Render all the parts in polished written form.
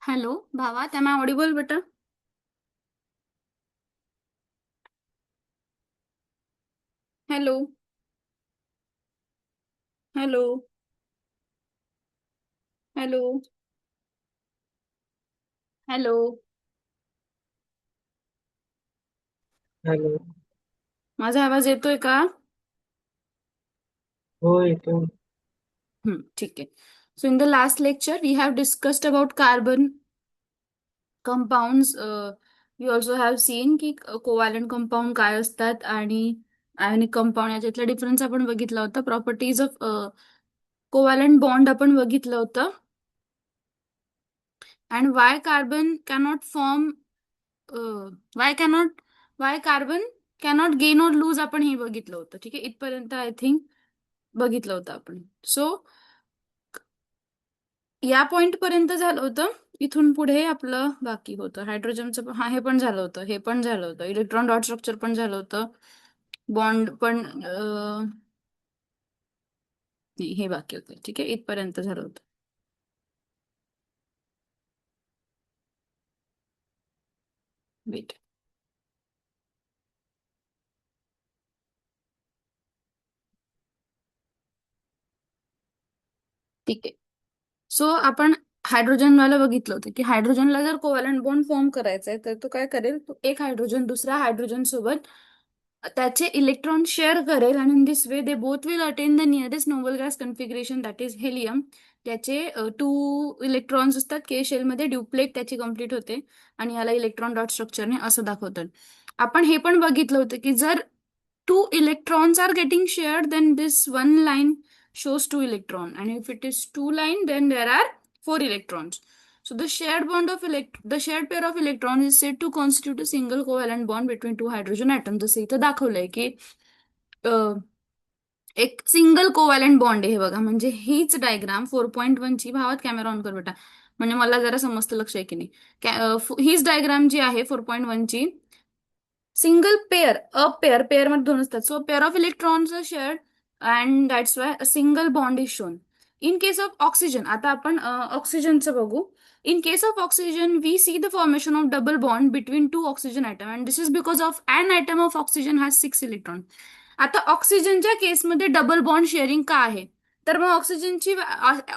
Hello भावा, am I audible बेटा? Hello. Hello. Hello. Hello. Hello. माझा आवाज येतोय का? हो येतो. ठीक आहे. So in the last lecture we have discussed about carbon compounds. We also have seen की कोव्हॅलंट कंपाऊंड काय असतात आणि आयोनिक कंपाऊंड याच्यातला डिफरन्स आपण बघितला होता. प्रॉपर्टीज ऑफ कोव्हॅलंट बॉन्ड आपण बघितलं होतं. And Y carbon cannot form, Y cannot Y carbon cannot gain और लूज आपण हे बघितलं होतं. ठीक आहे, इथपर्यंत आय थिंक बघितलं होतं आपण. सो या पॉइंट पर्यंत झालं होतं. इथून पुढे आपलं बाकी होतं हायड्रोजनचं हे पण झालं होतं, हे पण झालं होतं, इलेक्ट्रॉन डॉट स्ट्रक्चर पण झालं होतं, बॉन्ड पण नाही, हे बाकी होतं. ठीक आहे, इथपर्यंत झालं होतं. वेट. ठीक आहे. सो आपण हायड्रोजनवाला बघितलं होतं की हायड्रोजनला जर कोव्हॅलंट बॉन्ड फॉर्म करायचा आहे तर तो काय करेल, तो एक हायड्रोजन दुसऱ्या हायड्रोजन सोबत त्याचे इलेक्ट्रॉन शेअर करेल आणि in this way they both will attain the nearest Nobel gas configuration that is helium. त्याचे टू इलेक्ट्रॉन्स असतात के शेलमध्ये, ड्युप्लेट त्याची कंप्लीट होते आणि याला इलेक्ट्रॉन डॉट स्ट्रक्चरने असं दाखवतात. आपण हे पण बघितलं होतं की जर two electrons are getting shared, then this one line shows two electron, and if it is two line, then there are four electrons. So the shared bond of the shared pair of electrons is said to constitute a single covalent bond between two hydrogen atoms. जसं इथं दाखवलंय की एक single covalent bond आहे. हे बघा, म्हणजे हीच डायग्राम 4.1 ची, भावात कॅमेरा ऑन कर बेटा, म्हणजे मला जरा समजतं, लक्ष आहे की नाही. हीच डायग्राम जी आहे 4.1 ची, सिंगल पेअर, पेअर मध्ये दोन असतात. So pair of electrons shared and that's why a single bond is shown. In case of oxygen, आता आपण ऑक्सिजनचं बघू. In case of oxygen, we see the formation of double bond between two oxygen atom, and this is because of an atom of oxygen has 6 electron. आता ऑक्सिजनच्या केसमध्ये double bond sharing का आहे? तर मग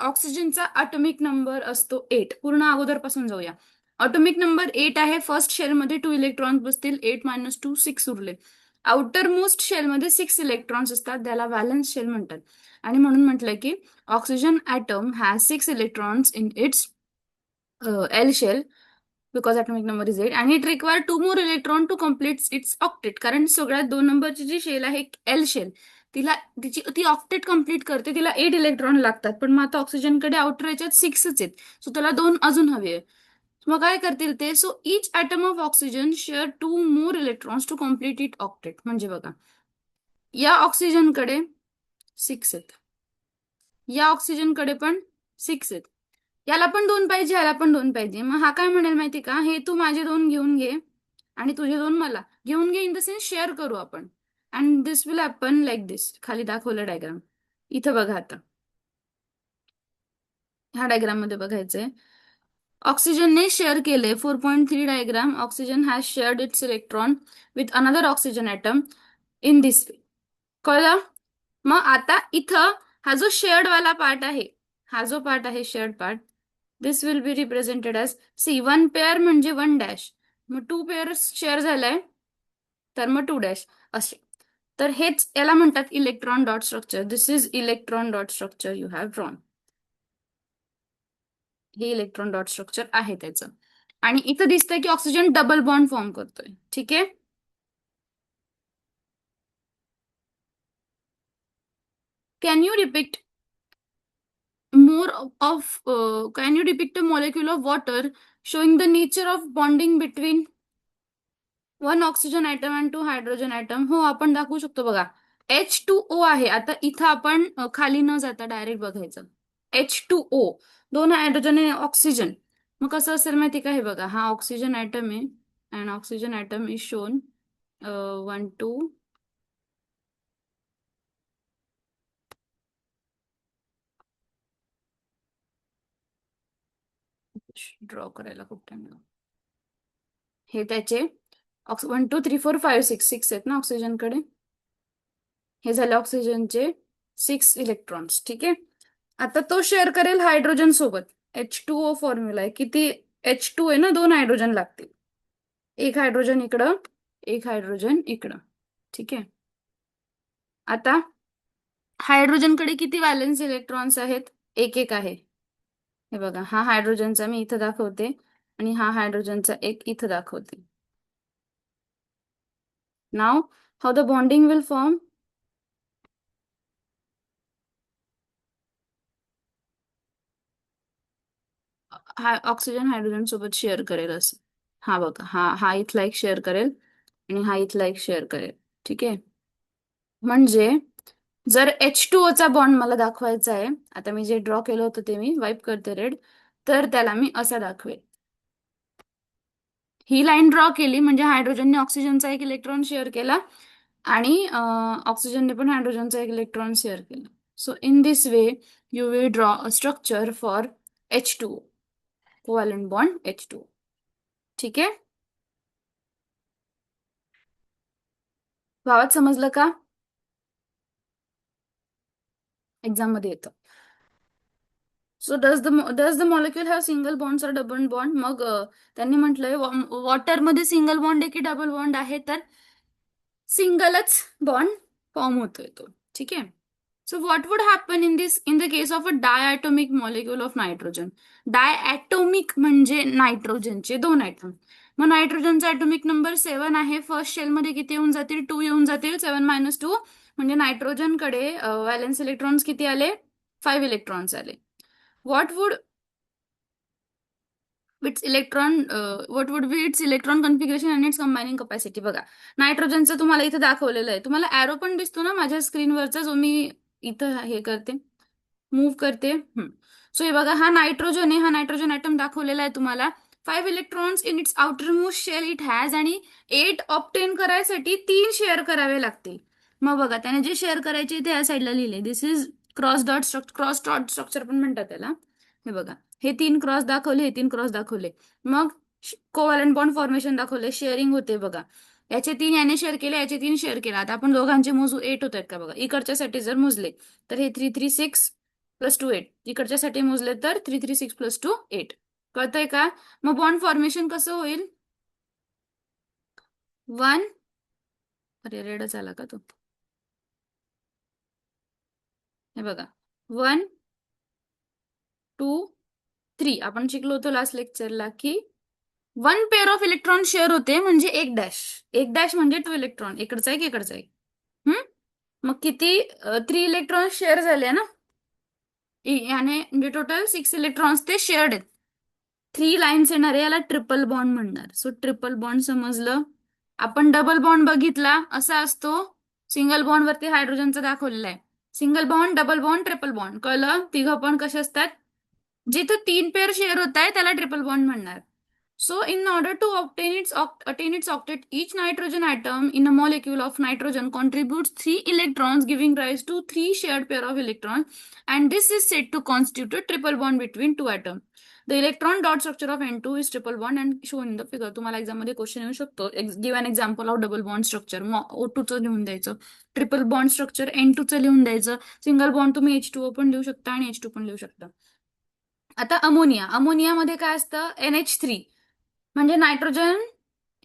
ऑक्सिजनचा अटॉमिक नंबर असतो 8. पूर्ण अगोदरपासून जाऊया. ऑटोमिक नंबर 8 आहे. फर्स्ट शेलमध्ये 2 इलेक्ट्रॉन्स बसतील, 8 - 2 6 उरले. आउटर मोस्ट शेलमध्ये 6 इलेक्ट्रॉन्स असतात, त्याला व्हॅलन्स शेल म्हणतात. आणि म्हणून म्हटलंय की oxygen atom has 6 electrons in its L shell because atomic number is 8 and it require two more electron to complete its octet. कारण सगळ्यात 2 नंबरची जी शेल आहे एल शेल, ती ऑक्टेट कम्प्लीट करते, तिला 8 इलेक्ट्रॉन लागतात. पण मग आता ऑक्सिजनकडे आउटर याच्यात 6च आहेत, सो त्याला 2 अजून हवे. मग काय करतील ते, so each atom of oxygen share 2 more electrons to complete it octet. म्हणजे बघा, या ऑक्सिजनकडे 6 आहेत, या ऑक्सिजनकडे पण 6 आहेत, याला पण 2 पाहिजे, याला पण 2 पाहिजे. मग हा काय म्हणेल माहिती का, हे तू माझे 2 घेऊन घे आणि तुझे 2 मला घेऊन घे, इन द सेन्स शेअर करू आपण. And this will happen like this. खाली दाखवलं डायग्राम, इथं बघा. आता ह्या डायग्राम मध्ये बघायचंय, ऑक्सिजनने शेअर केले 4.3 diagram. Oxygen has shared its electron with another oxygen atom in this way. कळलं? मग आता इथं हा जो शेअर्ड वाला पार्ट आहे, हा जो पार्ट आहे shared part, this will be represented as see 1 pair म्हणजे 1 डॅश. मग 2 पेअर शेअर झालाय तर मग 2 डॅश असे. तर हेच याला म्हणतात electron dot structure. This is electron dot structure you have drawn. हे इलेक्ट्रॉन डॉट स्ट्रक्चर आहे त्याचं. आणि इथं दिसतंय की ऑक्सिजन डबल बॉन्ड फॉर्म करतोय. ठीक आहे, can you repeat more can you depict a molecule of water showing the nature of bonding between one oxygen atom and 2 hydrogen atom? हो, आपण दाखवू शकतो. बघा, H2O आहे. आता इथं आपण खाली न जाता डायरेक्ट बघायचं. H2O, 2 हायड्रोजन आणि ऑक्सिजन. मग कसं असेल माहिती का, हे बघा, हा ऑक्सिजन ॲटम आहे and oxygen atom is shown 1 2. Draw करायला खूप टाइम लागतो. हे त्याचे 1 2 3 4 5 6 आहेत ना ऑक्सिजनकडे. हे झाले ऑक्सिजनचे 6 इलेक्ट्रॉन्स. ठीक आहे. आता तो शेअर करेल हायड्रोजन सोबत. H2O फॉर्म्युला आहे. किती H2 आहे ना, 2 हायड्रोजन लागतील. एक हायड्रोजन इकडं, एक हायड्रोजन इकडं. ठीक आहे. आता हायड्रोजनकडे किती व्हॅलेन्स इलेक्ट्रॉन्स आहेत? एक एक आहे. हे बघा, हा हायड्रोजनचा मी इथं दाखवते आणि हा हायड्रोजनचा एक इथं दाखवते. Now how the bonding will form. हा ऑक्सिजन हायड्रोजन सोबत शेअर करेल असं. हा बघा, हा हा इथला एक शेअर करेल आणि हा इथला एक शेअर करेल. ठीक आहे. म्हणजे जर H2O चा बॉन्ड मला दाखवायचा आहे, आता मी जे ड्रॉ केलं होतं ते मी वाईप करते रेड, तर त्याला मी असा दाखवेल. ही लाईन ड्रॉ केली म्हणजे हायड्रोजनने ऑक्सिजनचा एक इलेक्ट्रॉन शेअर केला आणि ऑक्सिजनने पण हायड्रोजनचा एक इलेक्ट्रॉन शेअर केला. So in this way you will draw a structure for H2O, covalent bond H2O. ठीक आहे. भावात समजलं का? एक्झाम मध्ये येतं. So does the molecule have single bond और डबल बॉन्ड. मग त्यांनी म्हटलंय वॉटरमध्ये सिंगल बॉन्ड आहे की डबल बॉन्ड आहे, तर सिंगलच बॉन्ड फॉर्म होतोय तो. ठीक आहे. So what would happen in the case of a diatomic molecule of nitrogen. Diatomic म्हणजे नायट्रोजनचे 2 ॲटम. मग नायट्रोजनचा ॲटॉमिक नंबर 7 आहे. फर्स्ट शेलमध्ये किती येऊन जातील? 2 येऊन जातील. 7 - 2 म्हणजे नायट्रोजनकडे व्हॅलेन्स इलेक्ट्रॉन्स किती आले? 5 इलेक्ट्रॉन्स आले. What would what would be its electron configuration and its combining capacity. बघा, नायट्रोजनचं तुम्हाला इथं दाखवलेलं आहे. तुम्हाला ॲरो पण दिसतो ना माझ्या स्क्रीनवरचा, जो मी इथं हे करते, मूव्ह करते. सो हे बघा, हा नायट्रोजन आहे. हा नायट्रोजन ॲटम दाखवलेला आहे तुम्हाला. 5 electrons in its outermost shell it has, आणि 8 ऑप्टेन करायसाठी 3 शेअर करावे लागतील. मग बघा, त्याने जे शेअर करायचे ते या साईडला लिहिले. दिस इज क्रॉस डॉट स्ट्रक्चर पण म्हणतात त्याला. हे बघा, हे 3 क्रॉस दाखवले, हे 3 क्रॉस दाखवले. मग कोव्हॅलंट बॉन्ड फॉर्मेशन दाखवले, शेअरिंग होते. बघा, याचे 3 याने शेअर केले, याचे 3 शेअर केले. आता आपण दोघांचे मोजू, 8 होत आहेत का बघा. इकडच्यासाठी जर मोजले तर हे 3 3 6 +2 8. इकडच्यासाठी मोजले तर 3 3 6 +2 8. कळतंय का? मग बॉन्ड फॉर्मेशन कसं होईल? 1, अरे रेडच आला का तो? हे बघा, 1 2 3 आपण शिकलो होतो लास्ट लेक्चरला की 1 पेअर ऑफ इलेक्ट्रॉन शेअर होते, म्हणजे 1 डॅश. 1 डॅश म्हणजे 2 इलेक्ट्रॉन, इकडचा एक इकडचा एक. मग किती? 3 इलेक्ट्रॉन शेअर झाले ना, याने म्हणजे टोटल 6 इलेक्ट्रॉन्स ते शेअर्ड आहेत. 3 लाईन्स येणार आहे, याला ट्रिपल बॉन्ड म्हणणार. सो ट्रिपल बॉन्ड समजलं. आपण डबल बॉन्ड बघितला, असा असतो. सिंगल बॉन्ड वरती हायड्रोजनचा दाखवलेला आहे. Single bond, double bond, triple bond. कळलं? तिघं पण कसे असतात? जिथं 3 पेअर शेअर होत आहे त्याला ट्रिपल बॉन्ड म्हणणार. So, in order to attain its octet, each nitrogen atom in a molecule of nitrogen contributes 3 electrons, giving rise to 3 shared pair of electrons, and this is said to constitute a triple bond between 2 atoms. The electron dot structure of N2 is triple bond and shown in the figure. तुम्हाला exam मध्ये question येऊ शकतो. Give an example of double bond structure. O2 चं लिहून द्यायचं, triple bond structure N2 चं लिहून द्यायचं, सिंगल बॉन्ड तुम्ही H2O पण लिहू शकता आणि H2 पण लिहू शकता. आता अमोनियामध्ये काय असतं? NH3 म्हणजे नायट्रोजन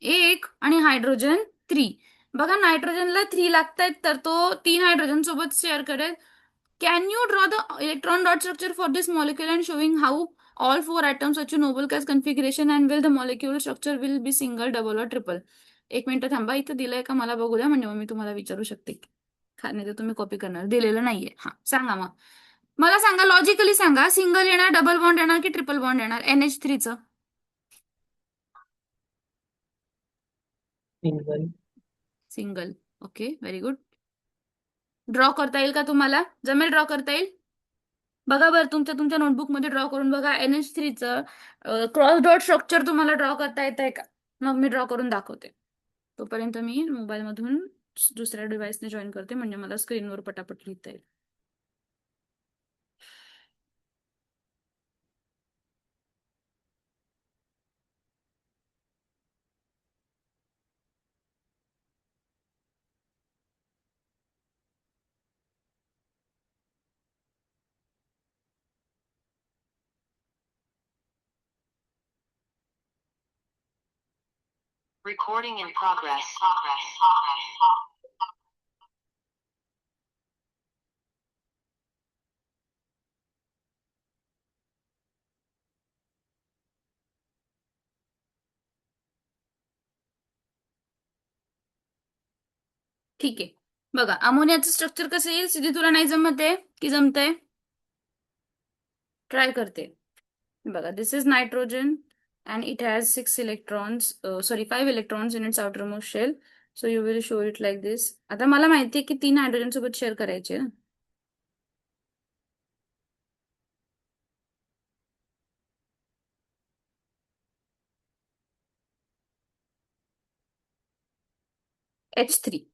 1 आणि हायड्रोजन 3. बघा, नायट्रोजनला 3 लागतायत तर तो 3 हायड्रोजन सोबत शेअर करेल. Can you draw the electron dot structure for this molecule and showing how all 4 atoms such a noble gas configuration and will the molecule structure will be single, double or triple. 1 minute थांबा, इथं दिलंय का मला बघू द्या, म्हणजे मग मी तुम्हाला विचारू शकते. नाही तर तुम्ही कॉपी करणार. दिलेलं नाहीये. हा, सांगा मग. मला सांगा, लॉजिकली सांगा, सिंगल येणार, डबल बॉन्ड येणार की ट्रिपल बॉन्ड येणार NH3चं? Single. Single. Okay, very good. Draw करता येईल का तुम्हाला? जमेल ड्रॉ करता येईल? बघा बरं, तुमच्या नोटबुकमध्ये ड्रॉ करून बघा. NH3चं क्रॉस डॉट स्ट्रक्चर तुम्हाला ड्रॉ करता येत आहे का? मग मी ड्रॉ करून दाखवते. तोपर्यंत मी मोबाईलमधून दुसऱ्या डिव्हाइसने जॉईन करते, म्हणजे मला स्क्रीनवर पटापट लिहिता येईल. Recording in progress. ठीक आहे. बघा अमोनियाचं स्ट्रक्चर कसं येईल? सिद्धी तुला नाही जमते की जमतंय? ट्राय करते. बघा, this is nitrogen and it has 5 electrons in its outermost shell. So you will show it like this. आता मला माहिती आहे की 3 हायड्रोजन सोबत शेअर करायचे ना. H3.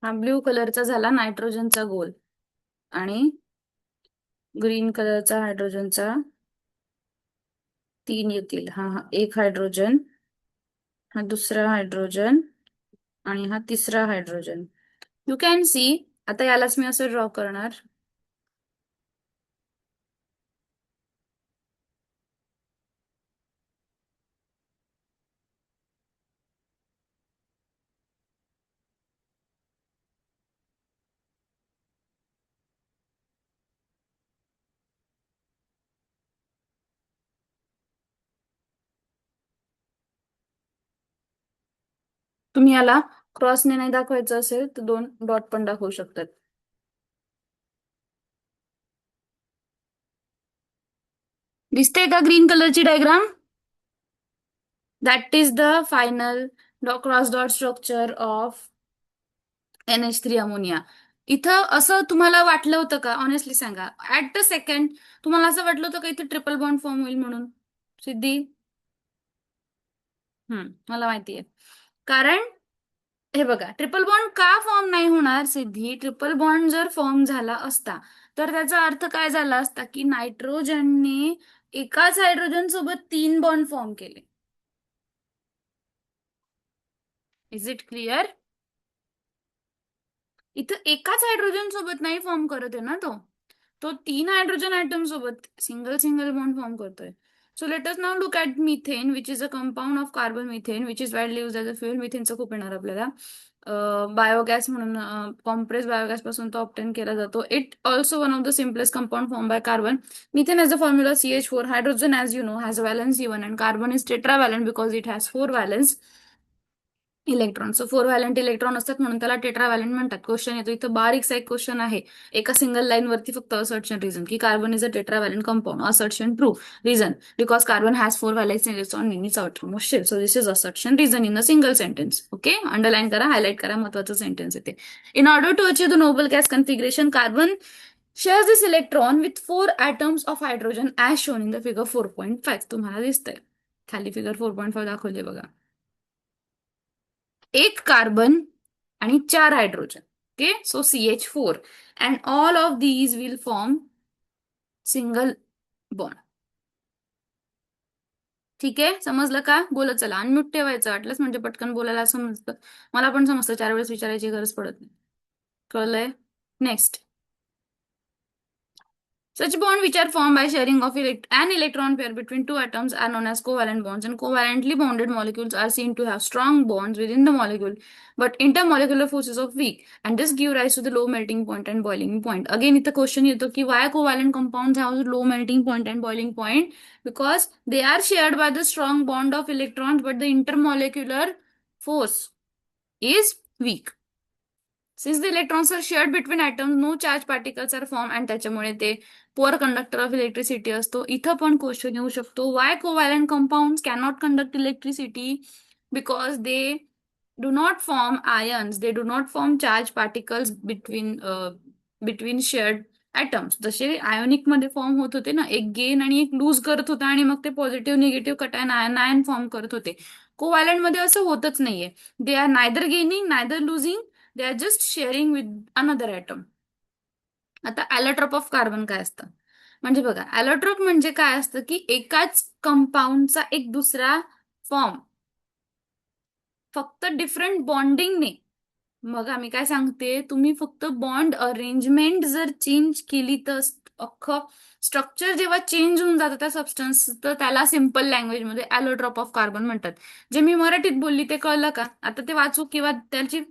हा ब्ल्यू कलरचा झाला नायट्रोजनचा गोल आणि ग्रीन कलरचा हायड्रोजनचा 3 येतील. हा हा एक हायड्रोजन, हा दुसरा हायड्रोजन आणि हा तिसरा हायड्रोजन. You can see. आता यालाच मी असं ड्रॉ करणार. तुम्ही याला क्रॉसने नाही दाखवायचं असेल तर 2 डॉट पण दाखवू शकतात. दिसते का ग्रीन कलरची diagram? That is the final cross dot structure of NH3 ammonia. इथं असं तुम्हाला वाटलं होतं का? ऑनेस्टली सांगा. ऍट द सेकंड तुम्हाला असं वाटलं होतं का इथे ट्रिपल बॉन्ड फॉर्म होईल म्हणून? सिद्धी? मला माहितीये. कारण हे बघा, ट्रिपल बॉन्ड का फॉर्म नाही होणार सिद्धी? ट्रिपल बॉन्ड जर फॉर्म झाला असता तर त्याचा अर्थ काय झाला असता की नायट्रोजनने एकाच हायड्रोजन सोबत 3 बॉन्ड फॉर्म केले. Is it clear? इथं एकाच हायड्रोजन सोबत नाही फॉर्म करत आहे ना तो. तो 3 हायड्रोजन आयटम सोबत सिंगल सिंगल बॉन्ड फॉर्म करतोय. So let us now look at methane which is a compound of carbon methane which is widely use as a fuel. मिथेनचं खूप येणार आपल्याला. बायोगॅस म्हणून कॉम्प्रेस बायोगॅस पासून तो ऑप्टेन केला जातो. It also one of the simplest compound form by carbon. Methane has the formula CH4. Hydrogen, as you know, has a valence E1 and carbon is tetravalent because it has 4 valence electron. So 4 valent electron असतात म्हणून त्याला टेट्राव्हॅलेंट म्हणतात. Question येतो इथं बारीकसा एक question आहे एका single line वरती फक्त असर्शन रिझन की carbon is a tetravalent compound. Assertion true. Reason because carbon has 4 valence electron in its outermost shell. So this is assertion reason in a single sentence. Okay, underline करा, highlight करा, महत्वाचं sentence येते. In order to achieve the noble gas configuration carbon shares this electron with 4 atoms of hydrogen as shown in the figure 4.5. तुम्हाला दिसतंय खाली figure 4.5 दाखवली बघा. एक कार्बन आणि 4 hydrogen. Okay, so CH4 and all of these will form single bond. ठीक आहे, समजलं का? बोलत चला. अनम्यूट ठेवायचं वाटलंच म्हणजे पटकन बोलायला समजतं. मला पण समजतं, 4 वेळेस विचारायची गरज पडत नाही. कळलंय? Next. Such bonds which are formed by sharing of an electron pair between two atoms are known as covalent bonds, and covalently bonded molecules are seen to have strong bonds within the molecule, but intermolecular forces are weak, and this give rise to the low melting point and boiling point. Again, it's a question येतो की why covalent compounds have low melting point and boiling point? Because they are shared by the strong bond of electrons, but the intermolecular force is weak. Since the electrons are shared between atoms, no charged particles are formed and त्याच्यामुळे ते poor conductor of electricity असतो. इथं पण question येऊ शकतो why covalent compounds cannot conduct electricity? Because they do not form ions, they do not form charge particles between shared atoms. जसे ionic मध्ये form होत होते ना, एक गेन आणि एक लूज करत होता आणि मग ते positive negative cation anion form करत होते. कोव्हॅलंट मध्ये असं होतच नाहीये. They are neither gaining neither losing, they are just sharing with another atom. आता ॲलोट्रॉप ऑफ कार्बन काय असतं? म्हणजे बघा, ॲलोट्रोप म्हणजे काय असतं की एकाच कंपाऊंडचा एक दुसरा फॉर्म, फक्त डिफरंट बॉन्डिंगने. मग आम्ही काय सांगते, तुम्ही फक्त बॉन्ड अरेंजमेंट जर चेंज केली तर अख्खं स्ट्रक्चर जेव्हा चेंज होऊन जातं त्या सबस्टन्स, तर त्याला सिम्पल लँग्वेजमध्ये ॲलोट्रॉप ऑफ कार्बन म्हणतात. जे मी मराठीत बोलली ते कळलं का? आता ते वाचू किंवा त्याची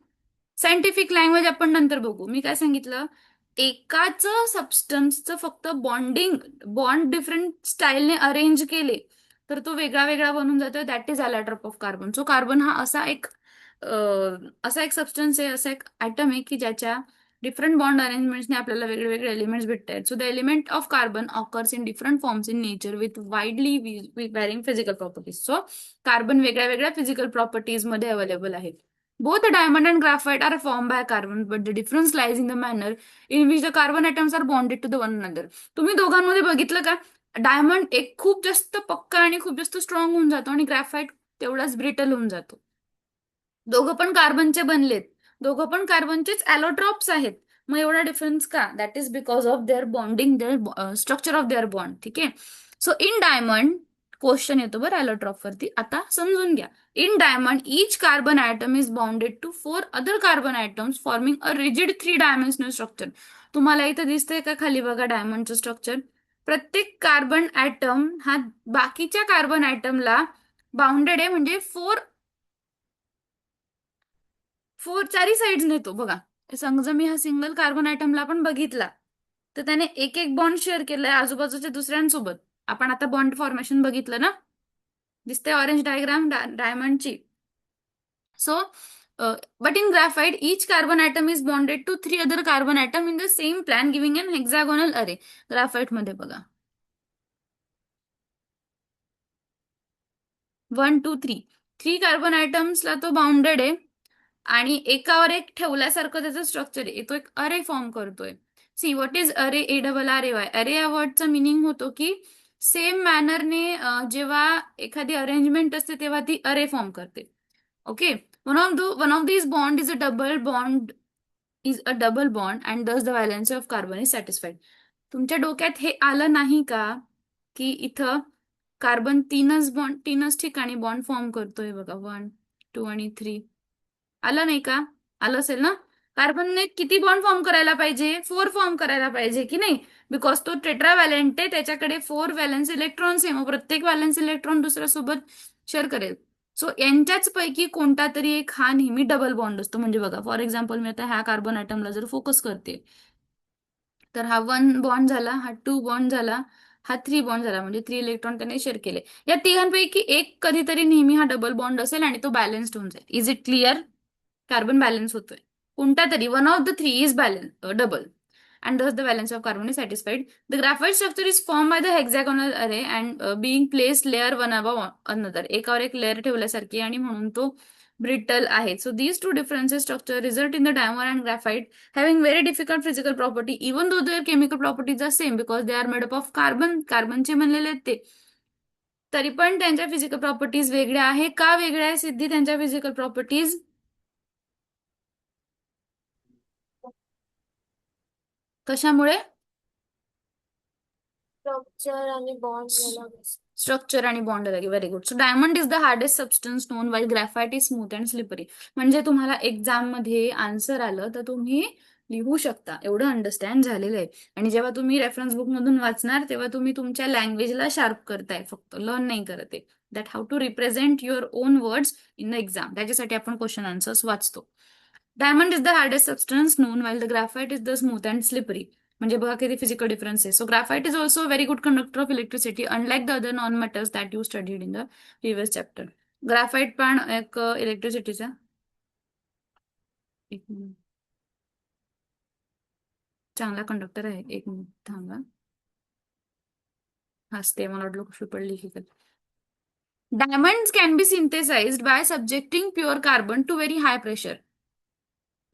सायंटिफिक लँग्वेज आपण नंतर बघू. मी काय सांगितलं, एकाच सबस्टन्सचं फक्त बॉन्ड डिफरंट स्टाईलने अरेंज केले तर तो वेगळा वेगळा बनून जातो. That is allotrope of carbon. So carbon हा असा एक सबस्टन्स आहे, असा एक ॲटम आहे की ज्याच्या डिफरंट बॉन्ड अरेंजमेंट्सने आपल्याला वेगळे वेगळे एलिमेंट्स भेटत आहेत. So the element of carbon occurs in different forms in nature with widely varying physical properties. So carbon वेगळ्या वेगळ्या फिजिकल प्रॉपर्टीज मध्ये अवेलेबल आहेत. Both the diamond and graphite are formed by carbon, but the difference lies in the manner in which the carbon atoms are bonded to the one another. तुम्ही दोघांमध्ये बघितलं का? Diamond एक खूप जास्त पक्का आणि खूप जास्त स्ट्रॉंग होऊन जातो आणि ग्रॅफाइट तेवढाच ब्रिटल होऊन जातो. दोघं पण कार्बनचे बनलेत, दोघं पण कार्बनचेच ॲलोट्रॉप्स आहेत. मग एवढा डिफरन्स का? That is because of their bonding, their structure of their bond. ठीक आहे. सो इन डायमंड क्वेश्चन येतो बरं ॲलोट्रॉप वरती, आता समजून घ्या. In diamond each carbon atom is bonded to four other carbon atoms forming a rigid three dimensional structure. तुम्हाला इथं दिसतंय का खाली बघा डायमंडचं स्ट्रक्चर? प्रत्येक कार्बन ॲटम हा बाकीच्या कार्बन ॲटमला बाउंडेड आहे, म्हणजे फोर फोर चारी साइड्स नेतो बघा. समजा मी हा सिंगल कार्बन आयटमला पण बघितला तर त्याने एक एक बॉन्ड शेअर केलाय आजूबाजूच्या दुसऱ्यांसोबत. आपण आता बॉन्ड फॉर्मेशन बघितलं ना, दिसते ऑरेंज डायग्राम डायमंडची. So but in graphite each carbon atom is bonded to three other carbon atom in the same plan giving an hexagonal array. Graphite मध्ये बघा 1 2 3 थ्री कार्बन आयटम्सला तो बाउंडेड आहे आणि एकावर एक ठेवल्यासारखं त्याचं स्ट्रक्चर आहे, तो एक अरे फॉर्म करतोय. सी व्हॉट इज अरे, ARRAY? अरे या वर्डचा मिनिंग होतो की सेम मॅनरने जेव्हा एखादी अरेंजमेंट असते तेव्हा ती अरे फॉर्म करते. Okay. One of this bond is a double bond and दस the valency of carbon is satisfied. तुमच्या डोक्यात हे आलं नाही का की इथं कार्बन तीनच ठिकाणी बॉन्ड फॉर्म करतोय बघा, 1 2 आणि 3. आलं नाही का? आलं असेल ना? कार्बनने किती बॉन्ड फॉर्म करायला पाहिजे? 4 फॉर्म करायला पाहिजे की नाही? बिकॉज तो टेट्राव्हॅलेंट आहे, त्याच्याकडे 4 व्हॅलन्स इलेक्ट्रॉन्स आहे. मग प्रत्येक व्हॅलन्स इलेक्ट्रॉन दुसऱ्यासोबत शेअर करेल. सो यांच्याच पैकी कोणता तरी एक हा नेहमी डबल बॉन्ड असतो. म्हणजे बघा, फॉर एक्झाम्पल मी आता ह्या कार्बन आयटमला जर फोकस करते तर हा 1 बॉन्ड झाला, हा 2 बॉन्ड झाला, हा 3 बॉन्ड झाला, म्हणजे 3 इलेक्ट्रॉन त्याने शेअर केले. या तिघांपैकी एक कधीतरी नेहमी हा डबल बॉन्ड असेल आणि तो बॅलन्स्ड होऊन जाईल. Is it clear? Carbon balance होतोय. कोणता तरी one of the three is double and thus the valence of carbon is satisfied. The graphite structure is formed by the hexagonal array and being placed layer one above another. एकावर एक layer ठेवल्यासारखी आणि म्हणून तो brittle आहे. So these two differences structure result in the diamond and graphite having very difficult physical property even though their chemical properties are same because they are made up of carbon. कार्बनचे बनलेले आहेत ते. तरी पण त्यांच्या physical properties वेगळ्या आहे. का वेगळ्या आहे सिद्धी त्यांच्या फिजिकल प्रॉपर्टीज? कशामुळे? स्ट्रक्चर आणि बॉन्ड अलग असतात. स्ट्रक्चर आणि बॉन्ड अलग. Very good. So diamond is the hardest substance known while graphite is smooth and slippery. म्हणजे तुम्हाला एक्झाम मध्ये आन्सर आलं तर तुम्ही लिहू शकता, एवढं अंडरस्टँड झालेलं आहे. आणि जेव्हा तुम्ही रेफरन्स बुक मधून वाचणार तेव्हा तुम्ही तुमच्या लँग्वेजला शार्प करताय, फक्त लर्न नाही करत आहे. That how to represent your own words in the exam. त्याच्यासाठी आपण क्वेश्चन आन्सर्स वाचतो. Diamond is the hardest substance known while the graphite is the smooth and slippery. म्हणजे बघा किती फिजिकल डिफरन्स आहे. So graphite is also very good conductor of electricity unlike the other non metals that you studied in the previous chapter. Graphite पण एक इलेक्ट्रिसिटीचा एक minute चांगला conductor आहे. एक मिनिट थांबा. हसते, मला वाटलं कशी पडली की काय. Diamonds can be synthesized by subjecting pure carbon to very high pressure.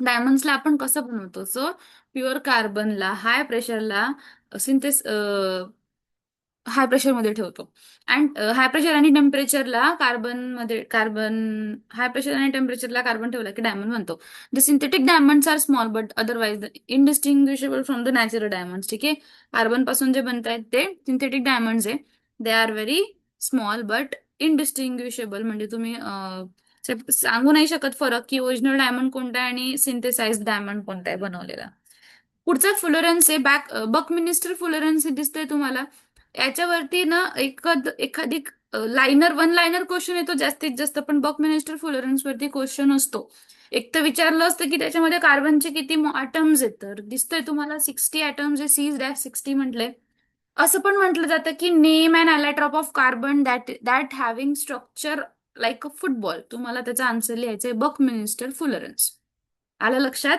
डायमंड्सला आपण कसं बनवतो? सो प्युअर कार्बनला हाय प्रेशरला सिंथेस हाय प्रेशरमध्ये ठेवतो. अँड हाय प्रेशर आणि टेम्परेचरला कार्बन हाय प्रेशर आणि टेम्परेचरला कार्बन ठेवला की डायमंड बनतो. The synthetic diamonds are small but otherwise indistinguishable from the natural diamonds. ठीक आहे, कार्बन पासून जे बनतायत ते सिंथेटिक डायमंड्स आहे. They are very small but indistinguishable, म्हणजे तुम्ही सांगू नाही शकत फरक की ओरिजिनल डायमंड कोणता आहे आणि सिंथेसाइज डायमंड कोणता आहे बनवलेला. पुढचा फुलोरेन्स आहे बकमिनिस्टर फुलोरेन्स दिसतंय तुम्हाला. याच्यावरती ना एखादी लायनर वन लायनर क्वेश्चन येतो जास्तीत जास्त, पण बकमिनिस्टर फुलोरेन्स वरती क्वेश्चन असतो. एक तर विचारलं असतं की त्याच्यामध्ये कार्बनचे किती ॲटम्स आहेत, तर दिसतंय तुम्हाला 60 ॲटम्स आहे, C-60 म्हटलंय. असं पण म्हटलं जातं की name and allotrope of carbon that having structure like a football. तुम्हाला त्याचा आन्सर लिहायचंय बकमिनिस्टर फुलोरेन्स. आलं लक्षात?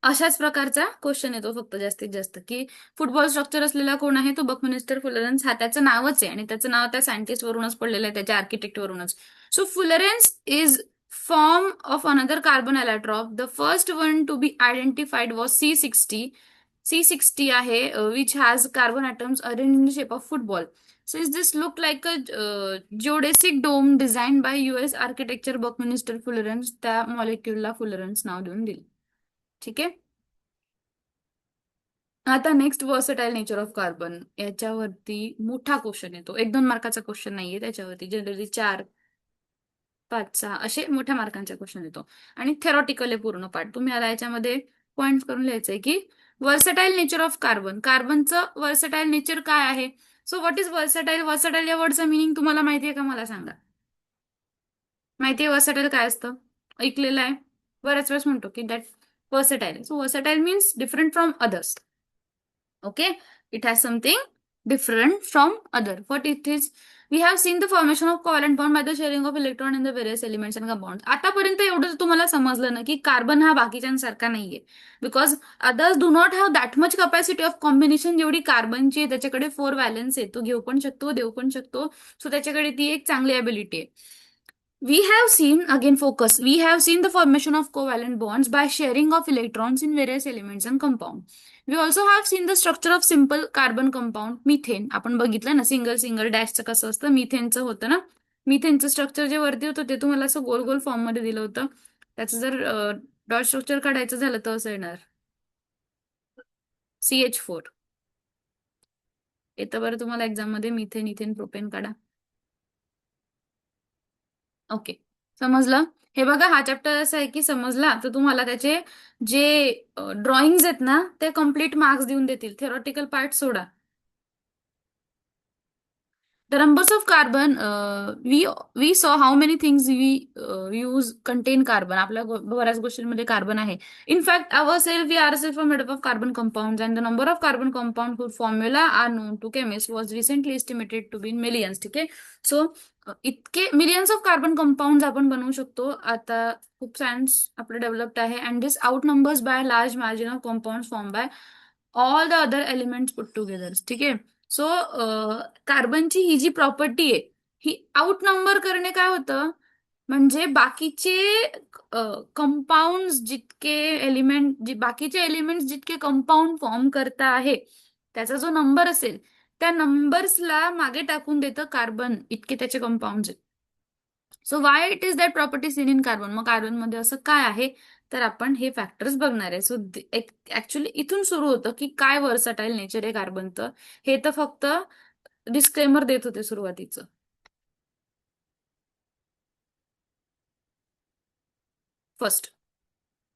अशाच प्रकारचा क्वेश्चन येतो फक्त जास्तीत जास्त की फुटबॉल स्ट्रक्चर असलेला कोण आहे, तो बकमिनिस्टर फुलरेन्स. हा त्याचं नावच आहे आणि त्याचं नाव त्या सायंटिस्ट वरूनच पडलेलं आहे, त्याच्या आर्किटेक्ट वरूनच. So fullerenes is form of another carbon allotrope. The first one to be identified was C-60 आहे, which has carbon atoms arrange in the shape of football. So is this look like a geodesic dome designed by US architecture बकमिनिस्टर फुलरेन्स. त्या मॉलिक्युलला फुलरेन्स नाव देऊन दिले. ठीक आहे. आता next versatile nature of carbon. याच्यावरती मोठा question येतो, 1-2 मार्काचा क्वेश्चन नाहीये त्याच्यावरती. जनरली 4, 5, 6 असे मोठ्या मार्कांचा क्वेश्चन येतो आणि थेरॉटिकल आहे पूर्ण पार्ट. तुम्ही आता याच्यामध्ये पॉइंट करून लिहायचंय की वर्सटाईल नेचर ऑफ कार्बन. कार्बनचं वर्सटाईल नेचर काय आहे. So what is versatile. Versatile या वर्डचा मिनिंग तुम्हाला माहितीये का, मला सांगा. माहितीये वर्सटाईल काय असतं, ऐकलेलं आहे बऱ्याच वेळेस. म्हणतो की that versatile. So versatile means different from others. Okay, it has something different from other. What it is? We have seen the formation of covalent bond by the sharing of electron in the various elements and compounds. आतापर्यंत एवढं तुम्हाला समजलं ना की carbon हा बाकीच्यांसारखा नाहीये, because others do not have that much capacity of combination जेवढी कार्बनची आहे. त्याच्याकडे 4 व्हॅलन्स आहे, तो घेऊ पण शकतो, देऊ पण शकतो. सो त्याच्याकडे ती एक चांगली ॲबिलिटी आहे. We have seen, again focus, we have seen the formation of covalent bonds by sharing of electrons in various elements and compound. We also have seen the structure of simple carbon compound, methane. आपण बघितलं ना single डॅशचं कसं असतं, मिथेनचं होतं ना. मिथेनचं structure जे वरती होतं ते तुम्हाला असं गोल गोल फॉर्म मध्ये दिलं होतं. त्याचं जर डॉट स्ट्रक्चर काढायचं झालं तर असं येणार CH4. येतं बरं तुम्हाला एक्झाम मध्ये मिथेन, इथेन, प्रोपेन काढा. ओके, समजलं. हे बघा, हा चॅप्टर असा आहे की समजला तर तुम्हाला त्याचे जे ड्रॉइंग्स आहेत ना ते कम्प्लीट मार्क्स देऊन देतील. Theoretical part soda. The numbers of carbon, we saw how many things we use contain carbon. आपल्या बऱ्याच गोष्टींमध्ये कार्बन आहे. In fact, we ourselves are made up of carbon compounds, and the number of carbon compounds whose formula are known to chemists was recently estimated to be in millions. ठीक आहे. So इतके millions of carbon compound आपण बनवू शकतो. आता खूप science आपलं developed आहे, and this out numbers by large margin of compound form by all the other elements put together. ठीक आहे. सो कार्बनची ही जी प्रॉपर्टी आहे ही आउट नंबर करणे काय होतं, म्हणजे बाकीचे कंपाऊंड जितके बाकीचे एलिमेंट जितके कंपाऊंड फॉर्म करता आहे त्याचा जो नंबर असेल त्या नंबर्सला मागे टाकून देतं कार्बन, इतके त्याचे कंपाऊंड आहेत. So why it is that property seen in carbon. मग कार्बनमध्ये असं काय आहे तर आपण हे फॅक्टर्स बघणार आहे. सो ऍक्च्युली इथून सुरू होतं की काय वर्सटाईल नेचर आहे कार्बनचं. हे तर फक्त डिस्क्लेमर देत होते सुरुवातीचं. First,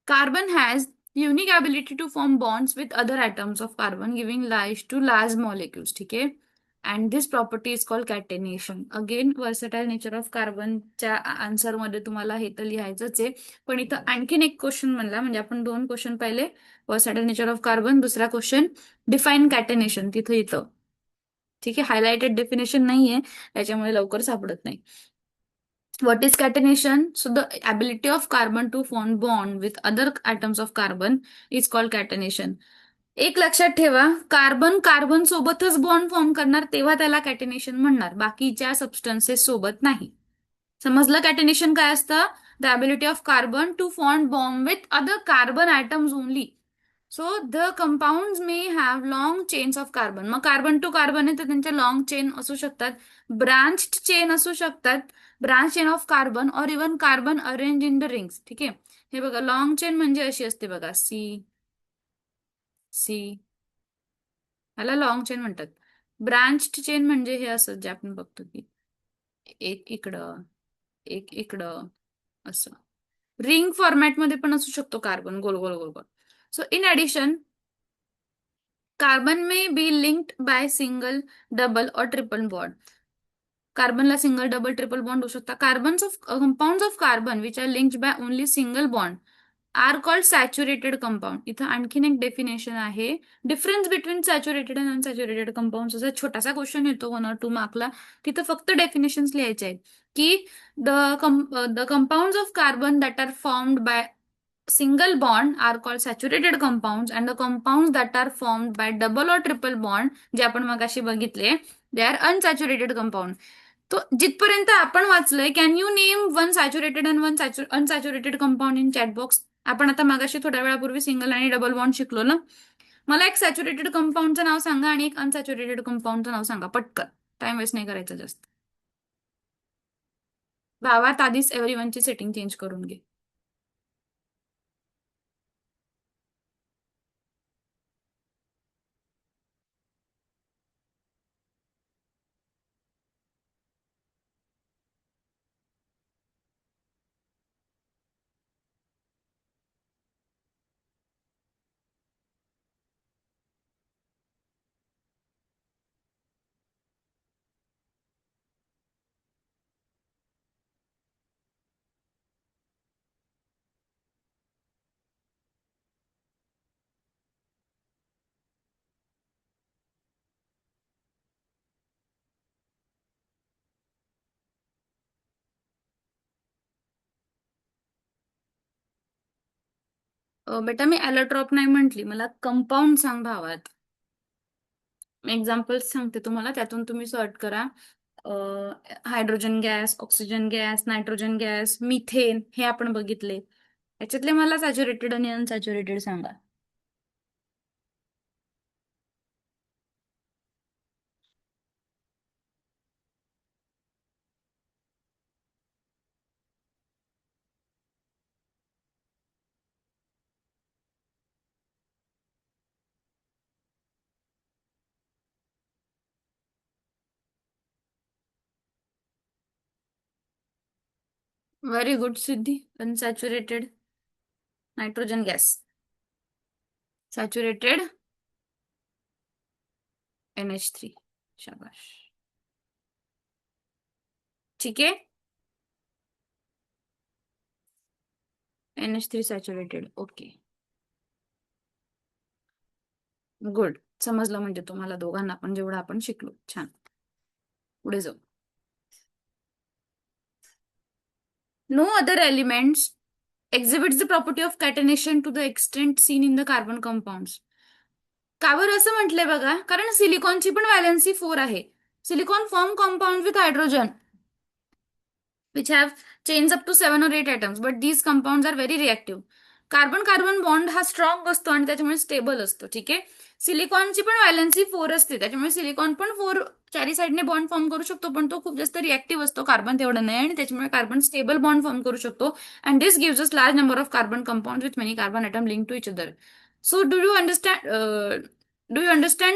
carbon has unique ability to form bonds with other atoms of carbon giving rise to large molecules. ठीक आहे. And this property is called catenation. Again versatile nature of कार्बनच्या आन्सरमध्ये तुम्हाला हे तर लिहायचंच आहे, पण इथं आणखीन एक क्वेश्चन म्हणला, म्हणजे आपण 2 क्वेश्चन पाहिले. वर्सटाईल नेचर ऑफ कार्बन, दुसरा क्वेश्चन डिफाईन कॅटेनेशन तिथं येतं. ठीक आहे. हायलाइटेड डेफिनेशन नाहीये त्याच्यामुळे लवकर सापडत नाही. What is catenation? So the ability of carbon to form bond with other atoms of carbon is called catenation. एक लक्षात ठेवा, कार्बन सोबतच बॉन्ड फॉर्म करणार तेव्हा त्याला कॅटेनेशन म्हणणार, बाकीच्या सबस्टन्सेस सोबत नाही. समजलं कॅटेनेशन काय असतं? The ability of carbon to form bond with other carbon atoms only. So the compounds may have long chains of carbon. मग कार्बन टू कार्बन आहे तर त्यांच्या लॉंग चेन असू शकतात, ब्रांच्ड चेन असू शकतात, ब्रांच चेन ऑफ कार्बन और even carbon arrange in the rings. ठीक आहे, हे बघा लॉंग चेन म्हणजे अशी असते बघा, सी सी, ह्याला लॉंग चेन म्हणतात. ब्रांच्ड चेन म्हणजे हे असं जे आपण बघतो की एक इकडं एक इकडं असं. रिंग फॉर्मॅटमध्ये पण असू शकतो कार्बन, गोल गोल गोल गोल. So in addition carbon may be linked by single, double और ट्रिपल बॉन्ड. कार्बनला सिंगल, डबल, ट्रिपल बॉन्ड होऊ शकतात. Carbons of compound of carbon which are linked by only single bond are called saturated compound. इथं आणखीन एक definition आहे, difference between saturated and unsaturated compound. असा छोटासा क्वेश्चन येतो 1 or 2 मार्कला, तिथं फक्त डेफिनेशन्स लिहायचे आहेत की the compound of carbon that are formed by single bond are called saturated compounds and the compounds that are formed by double or triple bond जे आपण मगाशी बघितले they are unsaturated compound. तो जिथपर्यंत आपण वाचलंय, can you name one saturated and one unsaturated compound in chat box. आपण आता मगाशी थोड्या वेळापूर्वी सिंगल आणि डबल बॉन्ड शिकलो ना. मला एक सॅच्युरेटेड कंपाऊंडचं नाव सांगा आणि एक अनसॅच्युरेटेड कंपाऊंडचं नाव सांगा पटकन, टाइम वेस्ट नाही करायचं जास्त. भावात आधीच एव्हरीवनची सेटिंग चेंज करून घे. बेटा मी ॲलोट्रॉप नाही म्हटली, मला कंपाऊंड सांग भावात. एक्झाम्पल्स सांगते तुम्हाला, त्यातून तुम्ही सॉर्ट करा. Hydrogen gas, oxygen gas, nitrogen gas, methane हे आपण बघितले. याच्यातले मला सॅच्युरेटेड आणि अनसॅच्युरेटेड सांगा. Very good Siddhi. Unsaturated nitrogen gas, saturated NH3. शाबाश. ठीक आहे, NH3 सॅच्युरेटेड. Okay, good. समजलं म्हणजे तुम्हाला दोघांना पण जेवढं आपण शिकलो. छान, पुढे जाऊ. No other elements exhibits the property of catenation to the extent seen in the carbon compounds. का बरं असं म्हटलंय बघा, कारण सिलिकॉनची पण व्हॅलेन्सी 4 आहे. Silicon form compound with hydrogen which have chains up to 7 or 8 atoms, but these compounds are very reactive. Carbon carbon bond हा स्ट्रॉंग असतो आणि त्याच्यामुळे स्टेबल असतो. ठीक आहे, सिलिकॉनची पण व्हॅलेन्सी 4 असते, त्याच्यामुळे सिलिकॉन पण 4 चारी साईडने बॉन्ड फॉर्म करू शकतो, पण तो खूप जास्त रिएक्टिव्ह असतो. कार्बन तेवढं नाही, आणि त्याच्यामुळे कार्बन स्टेबल बॉन्ड फॉर्म करू शकतो. And this gives us large number of carbon compound with many carbon atom link to each other. So do you understand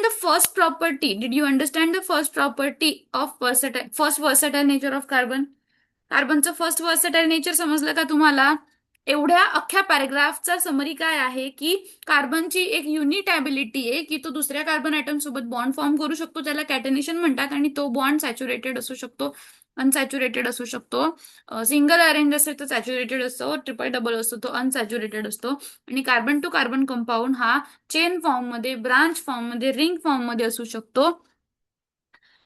the first property? Did you understand the first property of versatile nature of carbon? कार्बनचं first versatile nature समजलं का तुम्हाला? एवढ्या अख्ख्या पॅरेग्राफचा summary काय आहे की कार्बनची एक युनिक ॲबिलिटी आहे की तो दुसऱ्या कार्बन ॲटम सोबत बॉन्ड फॉर्म करू शकतो, त्याला कॅटेनेशन म्हणतात, आणि तो बॉन्ड सॅच्युरेटेड असू शकतो, अनसॅच्युरेटेड असू शकतो. सिंगल अरेंज असेल तर सॅच्युरेटेड असतो, ट्रिपल डबल असतो तो अनसॅच्युरेटेड असतो. आणि कार्बन टू कार्बन कंपाऊंड हा चेन फॉर्ममध्ये, ब्रांच फॉर्ममध्ये, रिंग फॉर्ममध्ये असू शकतो.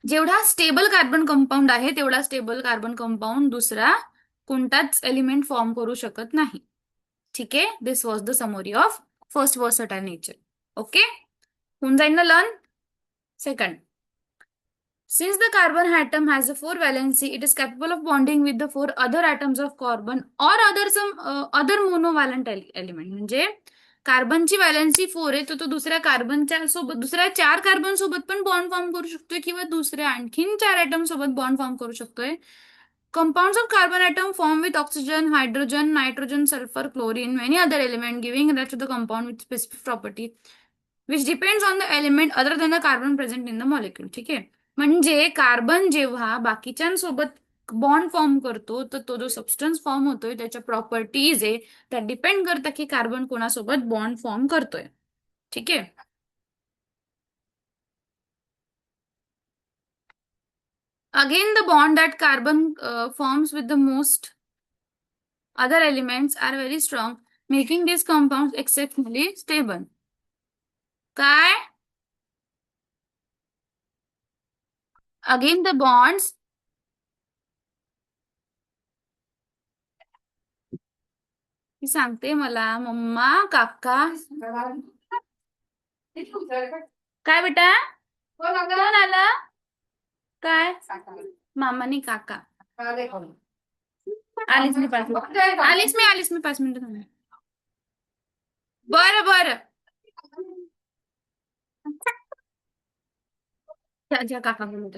जेवढा स्टेबल कार्बन कंपाऊंड आहे तेवढा स्टेबल कार्बन कंपाऊंड दुसरा कोणताच एलिमेंट फॉर्म करू शकत नाही. ठीक आहे, this was the summary of first versatile nature. Okay, होऊन जाईल ना learn. Second, since the carbon atom has a 4 valency, it is capable of bonding with the 4 other atoms of carbon or other some other monovalent element. म्हणजे कार्बनची valency 4 आहे, तर तो दुसऱ्या कार्बनच्या सोबत, दुसऱ्या 4 कार्बन सोबत पण बॉन्ड फॉर्म करू शकतोय किंवा दुसऱ्या आणखीन 4 ॲटम सोबत बॉन्ड फॉर्म करू शकतोय. Compounds of carbon atom form with oxygen, hydrogen, nitrogen, sulfur, chlorine, many other element, giving rise to the compound with specific property, which depends on the element other than the carbon present in the molecule. ठीक आहे. म्हणजे carbon जेव्हा बाकीच्यांसोबत bond form करतो, तर तो जो substance form होतोय त्याच्या प्रॉपर्टीज आहे त्या डिपेंड करतात की कार्बन कोणासोबत बॉन्ड फॉर्म करतोय. ठीक आहे. Again, the bond that carbon forms with the most other elements are very strong, making these compounds exceptionally stable. काय? Again, the bonds मी सांगते मला मम्मा काका काय बेटा कोण आलं काय मामानी काका आलीच मी 5 मिनिट आलीच मी 5 मिनिटं थांबा. बरं बरं ज्या काका बोलत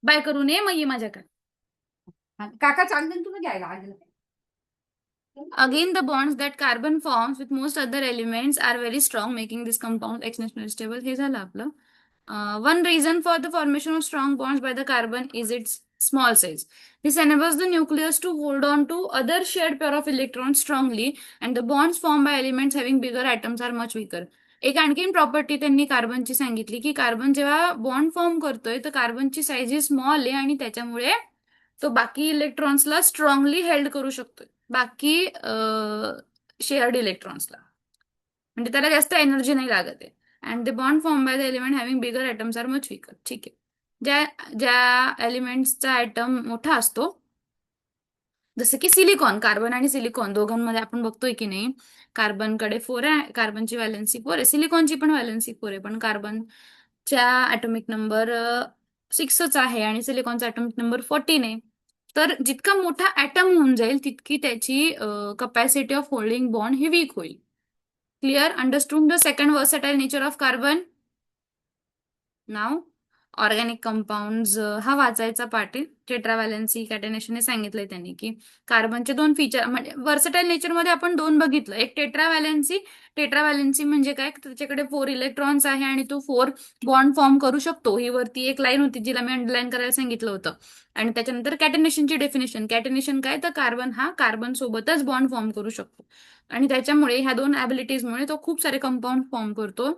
बाय करू नये मग ये माझ्याकडे काका चालते तुला घ्यायला आज Again, the bonds that carbon forms with most other elements are very strong, making this compound exceptionally stable. हे झालं आपलं. One reason for the formation of strong bonds by the carbon is its small size. This enables the nucleus to hold on to other shared pair of electrons strongly, and the bonds formed by elements having bigger atoms are much weaker. एक आणखीन property त्यांनी कार्बनची सांगितली की carbon जेव्हा bond form करतोय तर कार्बनची size ही small आहे आणि त्याच्यामुळे तो बाकी इलेक्ट्रॉन्सला स्ट्रॉंगली हेल्ड करू शकतोय, बाकी शेअर्ड इलेक्ट्रॉन्सला, म्हणजे त्याला जास्त एनर्जी नाही लागत आहे. And the bond form by the element having bigger atoms are much weaker. ठीक आहे. ज्या ज्या एलिमेंट्सचा ॲटम मोठा असतो, जसं की सिलिकॉन, कार्बन आणि सिलिकॉन दोघांमध्ये आपण बघतोय की नाही, कार्बनकडे 4 आहे, कार्बनची व्हॅलेन्सी 4 आहे, सिलिकॉनची पण व्हॅलेन्सी 4 आहे, पण कार्बनच्या ॲटॉमिक नंबर 6च आहे आणि सिलिकॉनचा ॲटॉमिक नंबर 14 आहे. तर जितका मोठा ॲटम होऊन जाईल तितकी त्याची कपॅसिटी ऑफ होल्डिंग बॉन्ड ही वीक होईल. Clear? Understood the second versatile nature of carbon. नाव ऑर्गॅनिक कंपाऊंड्स हा वाचायचा पार्ट आहे. टेट्राव्हॅलेन्सी कॅटेनेशन हे सांगितलंय त्यांनी की कार्बनचे 2 फीचर, म्हणजे वर्सटाईल नेचरमध्ये आपण 2 बघितलं. एक टेट्राव्हॅलेन्सी म्हणजे काय, त्याच्याकडे 4 इलेक्ट्रॉन्स आहे आणि तो 4 बॉन्ड फॉर्म करू शकतो. ही वरती एक लाईन होती जिला मी अंडरलाईन करायला सांगितलं होतं. आणि त्याच्यानंतर कॅटेनेशनची डेफिनेशन. कॅटेनेशन काय, तर कार्बन हा कार्बन सोबतच बॉन्ड फॉर्म करू शकतो आणि त्याच्यामुळे ह्या 2 ॲबिलिटीजमुळे तो खूप सारे कंपाऊंड फॉर्म करतो,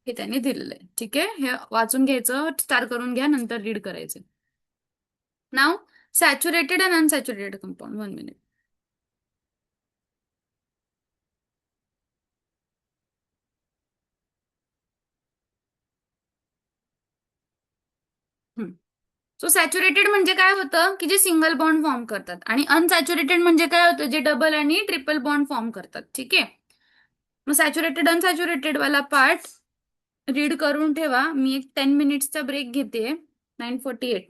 हे त्यांनी दिलेलं आहे. ठीक आहे. हे वाचून घ्यायचं, स्टार करून घ्या, नंतर रीड करायचं. नाव saturated and unsaturated compound. 1 minute. So saturated म्हणजे काय होतं की जे सिंगल बॉन्ड फॉर्म करतात, आणि अनसॅच्युरेटेड म्हणजे काय होतं, जे डबल आणि ट्रिपल बॉन्ड फॉर्म करतात. ठीक आहे. मग सॅच्युरेटेड अनसॅच्युरेटेड वाला पार्ट रीड करून ठेवा. मी एक 10 मिनिट्सचा ब्रेक घेते. 9:58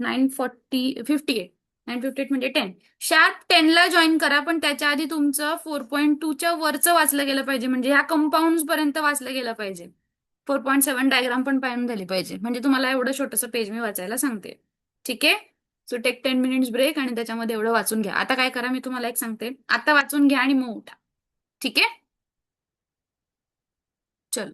म्हणजे 10 शार्प 10ला जॉईन करा, पण त्याच्या आधी तुमचं 4.2च्या वरचं वाचलं गेलं पाहिजे, म्हणजे ह्या कंपाऊंड पर्यंत वाचलं गेलं पाहिजे. 4.7 डायग्राम पण पाहून झाली पाहिजे, म्हणजे तुम्हाला एवढं छोटंसं पेज मी वाचायला सांगते. ठीक आहे. सो टेक 10 मिनिट्स ब्रेक आणि त्याच्यामध्ये एवढं वाचून घ्या. आता काय करा, मी तुम्हाला एक सांगते, आता वाचून घ्या आणि मग उठा. ठीक आहे. चल.